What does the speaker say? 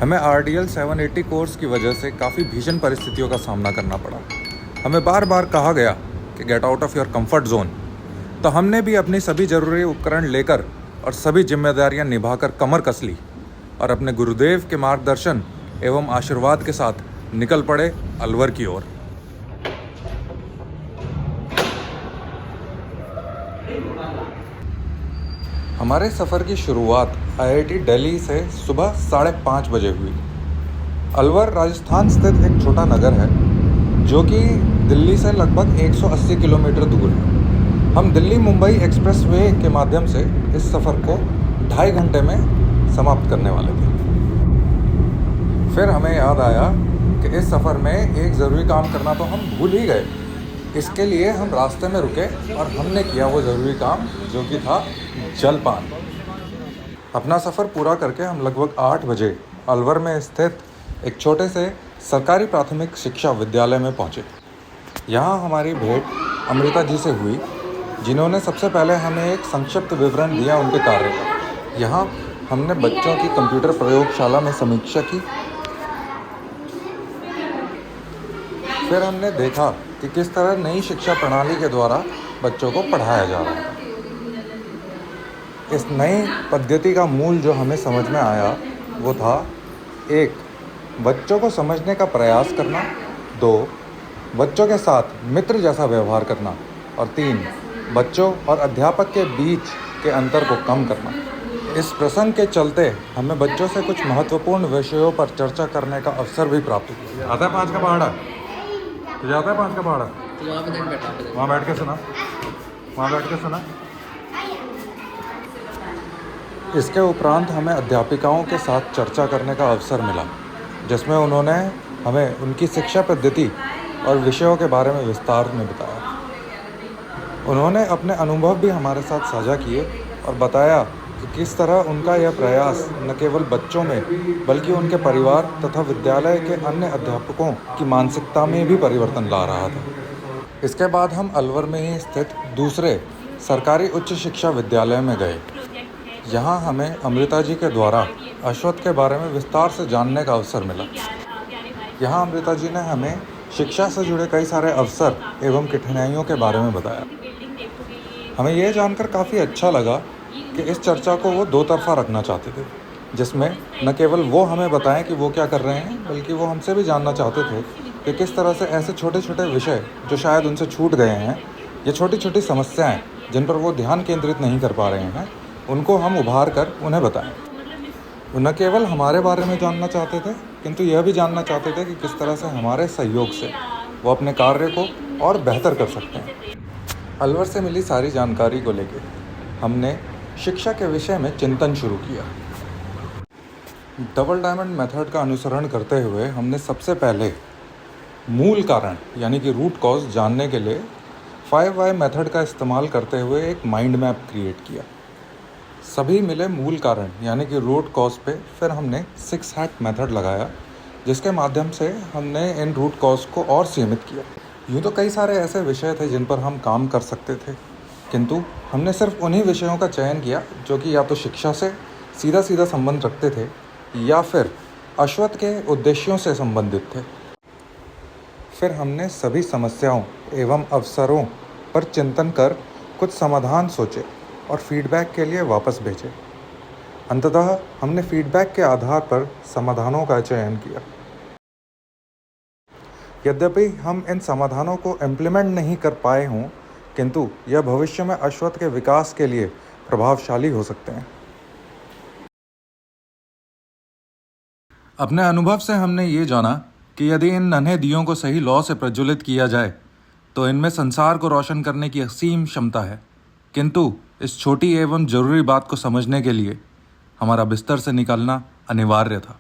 हमें RDL 780 course की वजह से काफ़ी भीषण परिस्थितियों का सामना करना पड़ा। हमें बार बार कहा गया कि get out of your comfort zone. तो हमने भी अपनी सभी ज़रूरी उपकरण लेकर और सभी जिम्मेदारियां निभाकर कमर कस ली और अपने गुरुदेव के मार्गदर्शन एवं आशीर्वाद के साथ निकल पड़े अलवर की ओर। हमारे सफ़र की शुरुआत IIT दिल्ली से सुबह 5:30 बजे हुई। अलवर राजस्थान स्थित एक छोटा नगर है जो कि दिल्ली से लगभग 180 किलोमीटर दूर है। हम दिल्ली मुंबई एक्सप्रेस वे के माध्यम से इस सफ़र को 2.5 घंटे में समाप्त करने वाले थे। फिर हमें याद आया कि इस सफ़र में एक ज़रूरी काम करना तो हम भूल ही गए। इसके लिए हम रास्ते में रुके और हमने किया वो ज़रूरी काम, जो कि था जलपान। अपना सफ़र पूरा करके हम लगभग 8 बजे अलवर में स्थित एक छोटे से सरकारी प्राथमिक शिक्षा विद्यालय में पहुँचे। यहाँ हमारी भेंट अमृता जी से हुई, जिन्होंने सबसे पहले हमें एक संक्षिप्त विवरण दिया उनके कार्य का। यहाँ हमने बच्चों की कंप्यूटर प्रयोगशाला में समीक्षा की। फिर हमने देखा कि किस तरह नई शिक्षा प्रणाली के द्वारा बच्चों को पढ़ाया जा रहा है। इस नई पद्धति का मूल जो हमें समझ में आया वो था 1. बच्चों को समझने का प्रयास करना, 2. बच्चों के साथ मित्र जैसा व्यवहार करना, और 3. बच्चों और अध्यापक के बीच के अंतर को कम करना। इस प्रसंग के चलते हमें बच्चों से कुछ महत्वपूर्ण विषयों पर चर्चा करने का अवसर भी प्राप्त हुआ। आता है 5 का पहाड़ा? तुझे आता है 5 का पहाड़ा? वहाँ बैठ के सुना। इसके उपरांत हमें अध्यापिकाओं के साथ चर्चा करने का अवसर मिला, जिसमें उन्होंने हमें उनकी शिक्षा पद्धति और विषयों के बारे में विस्तार में बताया। उन्होंने अपने अनुभव भी हमारे साथ साझा किए और बताया कि किस तरह उनका यह प्रयास न केवल बच्चों में बल्कि उनके परिवार तथा विद्यालय के अन्य अध्यापकों की मानसिकता में भी परिवर्तन ला रहा था। इसके बाद हम अलवर में ही स्थित दूसरे सरकारी उच्च शिक्षा विद्यालय में गए। यहाँ हमें अमृता जी के द्वारा अश्वत्थ के बारे में विस्तार से जानने का अवसर मिला। यहाँ अमृता जी ने हमें शिक्षा से जुड़े कई सारे अवसर एवं कठिनाइयों के बारे में बताया। हमें यह जानकर काफ़ी अच्छा लगा कि इस चर्चा को वो 2 तरफा रखना चाहते थे, जिसमें न केवल वो हमें बताएं कि वो क्या कर रहे हैं, बल्कि वो हमसे भी जानना चाहते थे कि किस तरह से ऐसे छोटे छोटे विषय जो शायद उनसे छूट गए हैं, ये छोटी छोटी समस्याएं जिन पर वो ध्यान केंद्रित नहीं कर पा रहे हैं, उनको हम उभार कर उन्हें बताएं। वो न केवल हमारे बारे में जानना चाहते थे, किंतु यह भी जानना चाहते थे कि किस तरह से हमारे सहयोग से वो अपने कार्य को और बेहतर कर सकते हैं। अलवर से मिली सारी जानकारी को लेकर हमने शिक्षा के विषय में चिंतन शुरू किया। डबल डायमंड मेथड का अनुसरण करते हुए हमने सबसे पहले मूल कारण यानी कि रूट कॉज जानने के लिए 5 Why मेथड का इस्तेमाल करते हुए एक माइंड मैप क्रिएट किया। सभी मिले मूल कारण यानी कि रूट कॉज पे फिर हमने 6 हैट मेथड लगाया, जिसके माध्यम से हमने इन रूट कॉज को और सीमित किया। यूँ तो कई सारे ऐसे विषय थे जिन पर हम काम कर सकते थे, किंतु हमने सिर्फ उन्हीं विषयों का चयन किया जो कि या तो शिक्षा से सीधा सीधा संबंध रखते थे या फिर अश्वत्थ के उद्देश्यों से संबंधित थे। फिर हमने सभी समस्याओं एवं अवसरों पर चिंतन कर कुछ समाधान सोचे और फीडबैक के लिए वापस भेजे। अंततः हमने फीडबैक के आधार पर समाधानों का चयन किया। यद्यपि हम इन समाधानों को इम्प्लीमेंट नहीं कर पाए हों, किंतु यह भविष्य में अश्वत्थ के विकास के लिए प्रभावशाली हो सकते हैं। अपने अनुभव से हमने ये जाना कि यदि इन नन्हे दियों को सही लौ से प्रज्वलित किया जाए तो इनमें संसार को रोशन करने की असीम क्षमता है, किंतु इस छोटी एवं जरूरी बात को समझने के लिए हमारा बिस्तर से निकलना अनिवार्य था।